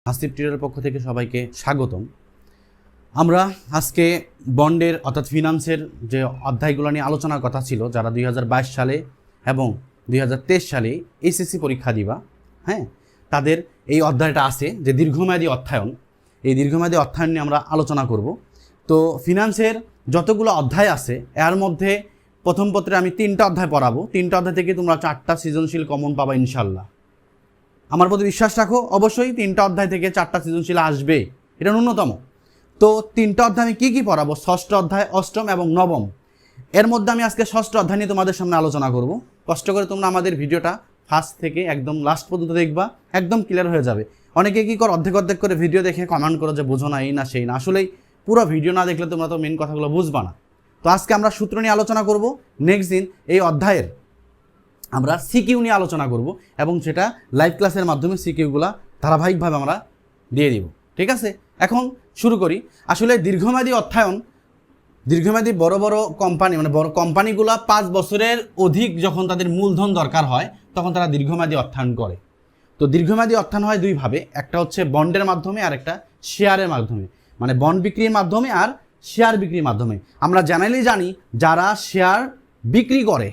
হাসিব টিউটরের পক্ষ থেকে সবাইকে স্বাগতম। আমরা আজকে বন্ডের অর্থাৎ ফিনান্সের যে অধ্যায়গুলো নিয়ে আলোচনার কথা ছিল, যারা 2022 সালে এবং 2023 সালে HSC পরীক্ষা দিবা, হ্যাঁ, তাদের এই অধ্যায়টা আছে যে দীর্ঘমেয়াদী অর্থায়ন। এই দীর্ঘমেয়াদী অর্থায়ন নিয়ে আমরা আলোচনা করব। তো ফিনান্সের যতগুলো অধ্যায় আছে এর মধ্যে প্রথম পত্রে আমি 3টা অধ্যায় পড়াবো। 3টা অধ্যায় থেকে তোমরা 4টা সৃজনশীল কমন পাবা ইনশাল্লাহ। আমার প্রতি বিশ্বাস রাখো, অবশ্যই 3টা অধ্যায় থেকে 4টা সৃজনশীল আসবে, এটা ন্যূনতম। তো 3টা অধ্যায় আমি কী পড়াবো? 6ষ্ঠ অধ্যায়, 8ম এবং 9ম। এর মধ্যে আমি আজকে 6ষ্ঠ অধ্যায় নিয়ে তোমাদের সামনে আলোচনা করব। কষ্ট করে তোমরা আমাদের ভিডিওটা ফার্স্ট থেকে একদম লাস্ট পর্যন্ত দেখবা, একদম ক্লিয়ার হয়ে যাবে। অনেকে কী কর, অর্ধেক অর্ধেক করে ভিডিও দেখে কমেন্ট করো যে বোঝো না, এই না সেই না। আসলেই পুরো ভিডিও না দেখলে তোমরা তো মেন কথাগুলো বুঝবা না। তো আজকে আমরা সূত্র নিয়ে আলোচনা করব। নেক্সট দিন এই অধ্যায়ের আমরা সিকিউ নিয়ে আলোচনা করব এবং সেটা লাইভ ক্লাসের মাধ্যমে সিকিউগুলো ধারাবাহিকভাবে আমরা দিয়ে দিব। ঠিক আছে, এখন শুরু করি। আসলে দীর্ঘমেয়াদী অর্থায়ন, দীর্ঘমেয়াদী বড় বড় কোম্পানি, মানে বড় কোম্পানিগুলো 5 বছরের অধিক যখন তাদের মূলধন দরকার হয় তখন তারা দীর্ঘমেয়াদী অর্থায়ন করে। তো দীর্ঘমেয়াদী অর্থায়ন হয় দুইভাবে, একটা হচ্ছে বন্ডের মাধ্যমে আর একটা শেয়ারের মাধ্যমে, মানে বন্ড বিক্রির মাধ্যমে আর শেয়ার বিক্রির মাধ্যমে। আমরা জেনারেলি জানি যারা শেয়ার বিক্রি করে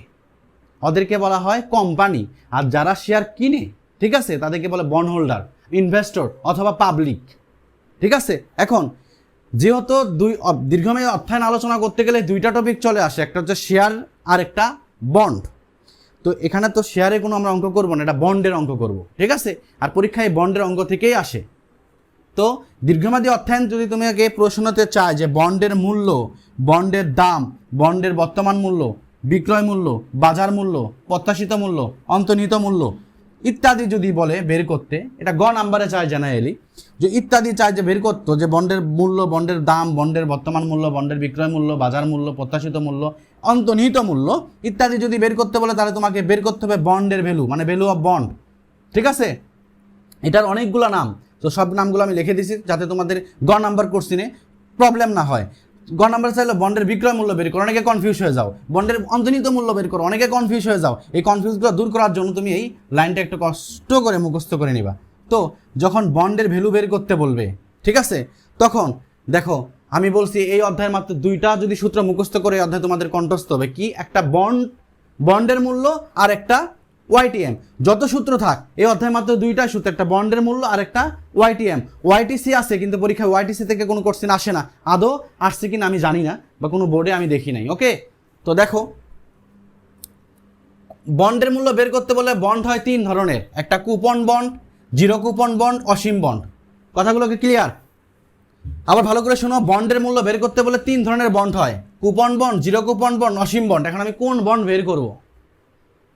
ওদেরকে বলা হয় কোম্পানি, আর যারা শেয়ার কিনে, ঠিক আছে, তাদেরকে বলে বন্ড হোল্ডার, ইনভেস্টর অথবা পাবলিক। ঠিক আছে, এখন যেহেতু দীর্ঘমেয়াদী অর্থায়ন আলোচনা করতে গেলে 2টা টপিক চলে আসে, একটা হচ্ছে শেয়ার আর একটা বন্ড। তো এখানে তো শেয়ারে কোনো আমরা অঙ্ক করবো না, এটা বন্ডের অঙ্ক করব। ঠিক আছে, আর পরীক্ষায় বন্ডের অঙ্ক থেকেই আসে। তো দীর্ঘমেয়াদী অর্থায়ন যদি তোমাকে প্রশ্নতে চায় যে বন্ডের মূল্য, বন্ডের দাম, বন্ডের বর্তমান মূল্য, বিক্রয় মূল্য, বাজার মূল্য, প্রত্যাশিত মূল্য, অন্তর্নিহিত মূল্য ইত্যাদি যদি বলে বের করতে, এটা গ নাম্বারে চায় জেনারেলি, যে ইত্যাদি চায় যে বের করতো, যে বন্ডের মূল্য, বন্ডের দাম, বন্ডের বর্তমান মূল্য, বন্ডের বিক্রয় মূল্য, বাজার মূল্য, প্রত্যাশিত মূল্য, অন্তর্নিহিত মূল্য ইত্যাদি যদি বের করতে বলে, তাহলে তোমাকে বের করতে হবে বন্ডের ভ্যালু, মানে ভ্যালু অফ বন্ড। ঠিক আছে, এটার অনেকগুলো নাম, তো সব নামগুলো আমি লিখে দিছি যাতে তোমাদের গ নাম্বার কোশ্চিনে প্রবলেম না হয়। গ নাম্বার চাইলে বন্ডের বিক্রয় মূল্য বের করো, অনেকে কনফিউজ হয়ে যাও। বন্ডের অন্তর্নিহিত মূল্য বের করো, অনেকে কনফিউজ হয়ে যাও। এই কনফিউজগুলো দূর করার জন্য তুমি এই লাইনটা একটু কষ্ট করে মুখস্থ করে নিবা। তো যখন বন্ডের ভ্যালু বের করতে বলবে, ঠিক আছে, তখন দেখো আমি বলছি এই অধ্যায়ের মাত্র 2টা যদি সূত্র মুখস্থ করে এই অধ্যায় তোমাদের কণ্ঠস্থ হবে। কি? একটা বন্ডের মূল্য আর একটা ওয়াইটিএম। যত সূত্র থাক এই অধ্যায় মাত্র 2টা সূত্র, একটা বন্ডের মূল্য আর একটা ওয়াইটিএম। ওয়াইটিসি আছে কিন্তু পরীক্ষায় ওয়াইটিসি থেকে কোনো কোশ্চেন আসে না, আদৌ আসছে কিনা আমি জানি না, বা কোনো বোর্ডে আমি দেখি নাই। ওকে, তো দেখো বন্ডের মূল্য বের করতে বলে বন্ড হয় 3 ধরনের, একটা coupon bond, zero coupon bond, অসীম বন্ড। কথাগুলোকে ক্লিয়ার? আবার ভালো করে শোনো, বন্ডের মূল্য বের করতে বলে 3 ধরনের বন্ড হয়, coupon bond, zero coupon bond, অসীম বন্ড। এখন আমি কোন বন্ড বের করব?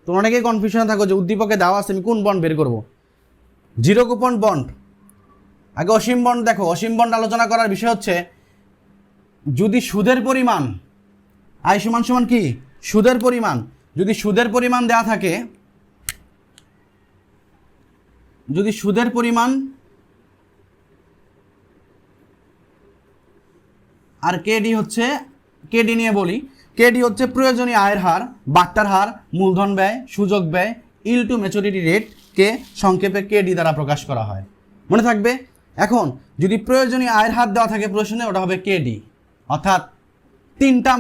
তোমরা অনেকেই কনফিউশনে থাকো যে উদ্দীপকে দেওয়া আছে আমি কোন বন্ড বের করব। জিরো কুপন বন্ড, আগে অসীম বন্ড দেখো। অসীম বন্ড আলোচনা করার বিষয় হচ্ছে যদি সুদের পরিমাণ, আয় সমান সমান কি সুদের পরিমাণ, যদি সুদের পরিমাণ দেওয়া থাকে, যদি সুদের পরিমাণ আর কেডি হচ্ছে, কেডি নিয়ে বলি, কেডি হচ্ছে প্রয়োজনীয় আয়ের হার, বাট্টার হার, মূলধন ব্যয়, সুযোগ ব্যয়, ইল টু ম্যাচুরিটি রেটকে সংক্ষেপে কেডি দ্বারা প্রকাশ করা হয়। মনে থাকবে? এখন যদি প্রয়োজনীয় আয়ের হার দেওয়া থাকে প্রশ্নে, ওটা হবে কেডি। অর্থাৎ 3টা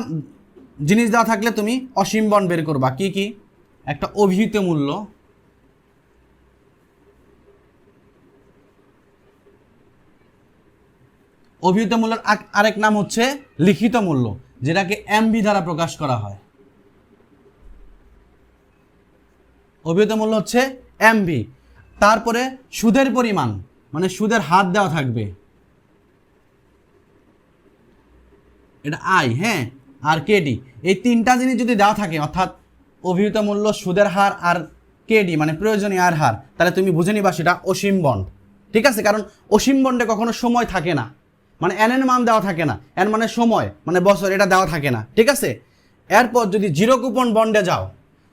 জিনিস দেওয়া থাকলে তুমি অসীম বন্ড বের করবা। কি কি? একটা অভিহিত মূল্য, অভিহিত মূল্যের আরেক নাম হচ্ছে লিখিত মূল্য, যেটাকে এমভি দ্বারা প্রকাশ করা হয়। অভিহিত মূল্য হচ্ছে এমভি। তারপরে সুদের পরিমাণ, মানে সুদের হার দেওয়া থাকবে, এটা আই, হ্যাঁ, আর কেডি। এই 3টা জিনিস যদি দেওয়া থাকে, অর্থাৎ অভিহিত মূল্য, সুদের হার আর কেডি মানে প্রয়োজনীয় আয়ের হার, তাহলে তুমি বুঝে নিবা সেটা অসীম বন্ড। ঠিক আছে, কারণ অসীম বন্ডে কখনো সময় থাকে না, মানে এন মান দেওয়া থাকে না, এন মানে সময়, মানে বছর, এটা দেওয়া থাকে না। ঠিক আছে, এরপর যদি জিরো কুপন বন্ডে যাও,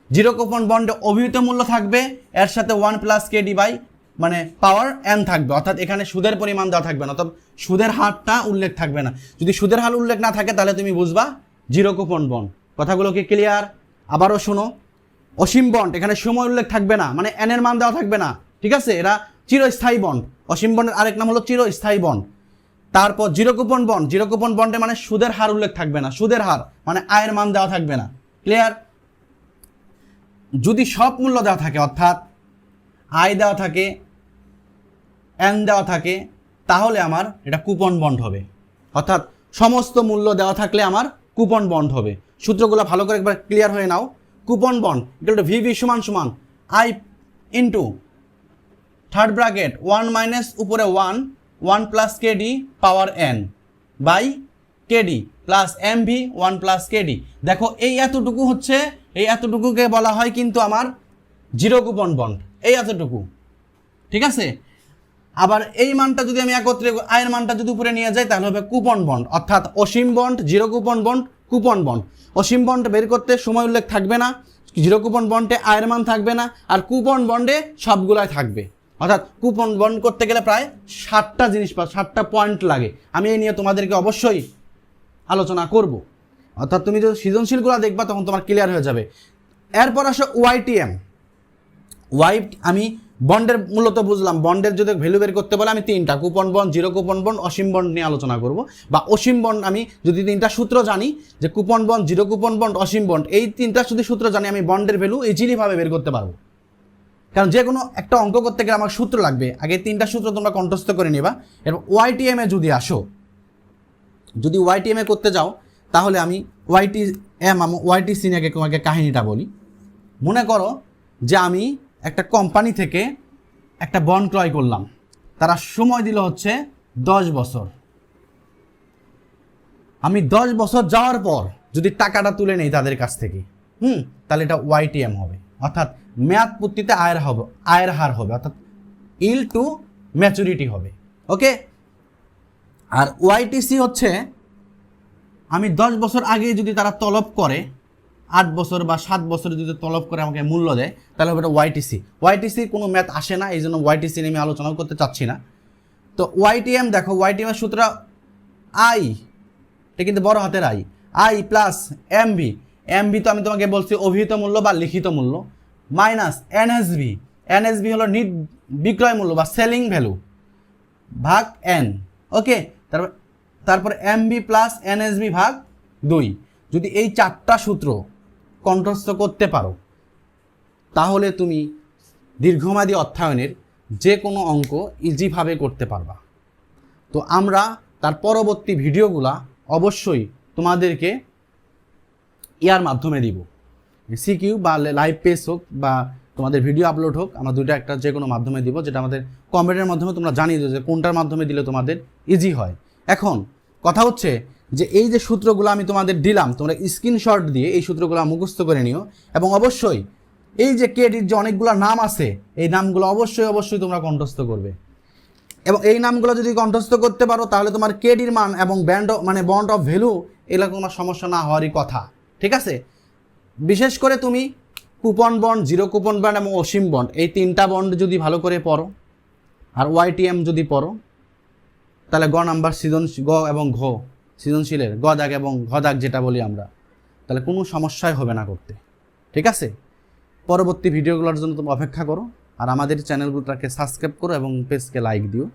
জিরো কুপন বন্ডে অভিহিত মূল্য থাকবে, এর সাথে 1 + কেডি বাই মানে পাওয়ার এন থাকবে, অর্থাৎ এখানে সুদের পরিমাণ দেওয়া থাকবে না, অর্থাৎ সুদের হারটা উল্লেখ থাকবে না। যদি সুদের হার উল্লেখ না থাকে তাহলে তুমি বুঝবা জিরো কুপন বন্ড। কথাগুলো কি ক্লিয়ার? আবারও শোনো, অসীম বন্ড, এখানে সময় উল্লেখ থাকবে না, মানে এন এর মান দেওয়া থাকবে না। ঠিক আছে, এরা চিরস্থায়ী বন্ড, অসীম বন্ডের আরেক নাম হলো চিরস্থায়ী বন্ড। তারপর zero coupon bond, zero coupon বন্ডে মানে সুদের হার উল্লেখ থাকবে না, সুদের হার মানে আয়ের মান দেওয়া থাকবে না। ক্লিয়ার? যদি সব মূল্য দেওয়া থাকে, অর্থাৎ আয় দেওয়া থাকে, এন দেওয়া থাকে, তাহলে আমার এটা কুপন বন্ড হবে। অর্থাৎ সমস্ত মূল্য দেওয়া থাকলে আমার কুপন বন্ড হবে। সূত্রগুলো ভালো করে একবার ক্লিয়ার হয়ে নাও। কুপন বন্ড ইকুয়াল টু ভিভি সমান সমান I into third bracket 1 minus উপরে 1 plus KD power N by KD plus MV 1 plus KD. দেখো এই এতটুকু হচ্ছে, এই এতটুকুকে বলা হয় কিন্তু আমার জিরো কুপন বন্ড, এই এতটুকু। ঠিক আছে? আবার এই মানটা যদি আমি একত্রে আয়ের মানটা যদি উপরে নিয়ে যাই তাহলে হবে কুপন বন্ড। অর্থাৎ অসীম bond, zero coupon bond, coupon bond. অসীম বন্ড বের করতে সময় উল্লেখ থাকবে না, জিরো কুপন বন্ডে আয়ের মান থাকবে না, আর কুপন বন্ডে সবগুলাই থাকবে। অর্থাৎ কুপন বন্ড করতে গেলে প্রায় 7টা জিনিস 7টা পয়েন্ট লাগে। আমি এই নিয়ে তোমাদেরকে অবশ্যই আলোচনা করব। অর্থাৎ তুমি যদি সৃজনশীলগুলো দেখবা তখন তোমার ক্লিয়ার হয়ে যাবে। এরপর আসো ওয়াইটিএম। আমি বন্ডের মূলত বুঝলাম, বন্ডের যদি ভ্যালু বের করতে বলে আমি 3টা coupon bond, zero coupon bond, অসীম বন্ড নিয়ে আলোচনা করব। বা অসীম বন্ড আমি যদি 3টা সূত্র জানি, যে coupon bond, zero coupon bond, অসীম বন্ড, এই 3টা যদি সূত্র জানি আমি বন্ডের ভ্যালু ইজিলিভাবে বের করতে পারবো। কারণ যে কোনো একটা অঙ্ক করতে গেলে আমার সূত্র লাগবে। আগে 3টা সূত্র তোমরা কণ্ঠস্থ করে নিবা। এরপর ওয়াইটিএমে যদি আসো, যদি ওয়াইটিএমে করতে যাও তাহলে আমি ওয়াইটিসি নিয়ে তোমাকে কাহিনীটা বলি। মনে করো যে আমি একটা কোম্পানি থেকে একটা বন্ড ক্রয় করলাম, তারা সময় দিল হচ্ছে 10 বছর। আমি 10 বছর যাওয়ার পর যদি টাকাটা তুলে নেই তাদের কাছ থেকে, তাহলে এটা ওয়াইটিএম হবে। অর্থাৎ মেয়াদ পূর্তিতে আয়ের হার হবে, অর্থাৎ ইল টু ম্যাচুরিটি হবে। ওকে? আর ওয়াইটিসি হচ্ছে আমি 10 বছর আগে যদি তারা তলব করে, 8 বছর বা 7 বছর যদি তলব করে আমাকে মূল্য দেয়, তাহলে ওটা ওয়াইটিসি। ওয়াইটিসি কোনো ম্যাথ আসে না, এই জন্য ওয়াইটিসি নিয়ে আমি আলোচনা করতে চাচ্ছি না। তো ওয়াইটিএম দেখো, ওয়াইটিএমের সূত্র আই, এটা কিন্তু বড় হাতের আই প্লাস এমভি। এমভি তো আমি তোমাকে বলছি অভিহিত মূল্য বা লিখিত মূল্য, মাইনাস এনএসভি হলো বিক্রয় মূল্য বা সেলিং ভ্যালু, ভাগ এন। ওকে? তারপর এমভি প্লাস এনএসভি ভাগ 2। যদি এই 4টা সূত্র কণ্ঠস্থ করতে পারো তাহলে তুমি দীর্ঘমেয়াদী অর্থায়নের যে কোনো অঙ্ক ইজিভাবে করতে পারবা। তো আমরা তার পরবর্তী ভিডিওগুলা অবশ্যই তোমাদেরকে ইয়ার মাধ্যমে দিব, সিকিউ বা লাইভ পেজ হোক বা তোমাদের ভিডিও আপলোড হোক, আমরা দুইটা একটা যে কোনো মাধ্যমে দিব, যেটা আমাদের কমেন্টের মাধ্যমে তোমরা জানিয়ে দিও যে কোনটার মাধ্যমে দিলে তোমাদের ইজি হয়। এখন কথা হচ্ছে যে এই যে সূত্রগুলো আমি তোমাদের দিলাম, তোমরা স্ক্রিনশট দিয়ে এই সূত্রগুলো মুখস্থ করে নিও। এবং অবশ্যই এই যে কেডির যে অনেকগুলো নাম আছে, এই নামগুলো অবশ্যই তোমরা কণ্ঠস্থ করবে। এবং এই নামগুলো যদি কণ্ঠস্থ করতে পারো তাহলে তোমার কেডির মান এবং বন্ড অফ ভ্যালু এগুলো কোনো সমস্যা না হওয়ারই কথা। ঠিক আছে? বিশেষ করে তুমি coupon bond, zero coupon bond এবং অসীম বন্ড, এই 3টা বন্ড যদি ভালো করে পড়ো আর ওয়াইটিএম যদি পড়ো, তাহলে গ নাম্বার গ এবং ঘ সৃজনশীলের গ দাগ এবং ঘ দাগ যেটা বলি আমরা, তাহলে কোনো সমস্যাই হবে না করতে। ঠিক আছে? পরবর্তী ভিডিওগুলোর জন্য তোমরা অপেক্ষা করো আর আমাদের চ্যানেলগুলোটাকে সাবস্ক্রাইব করো এবং পেজকে লাইক দিও।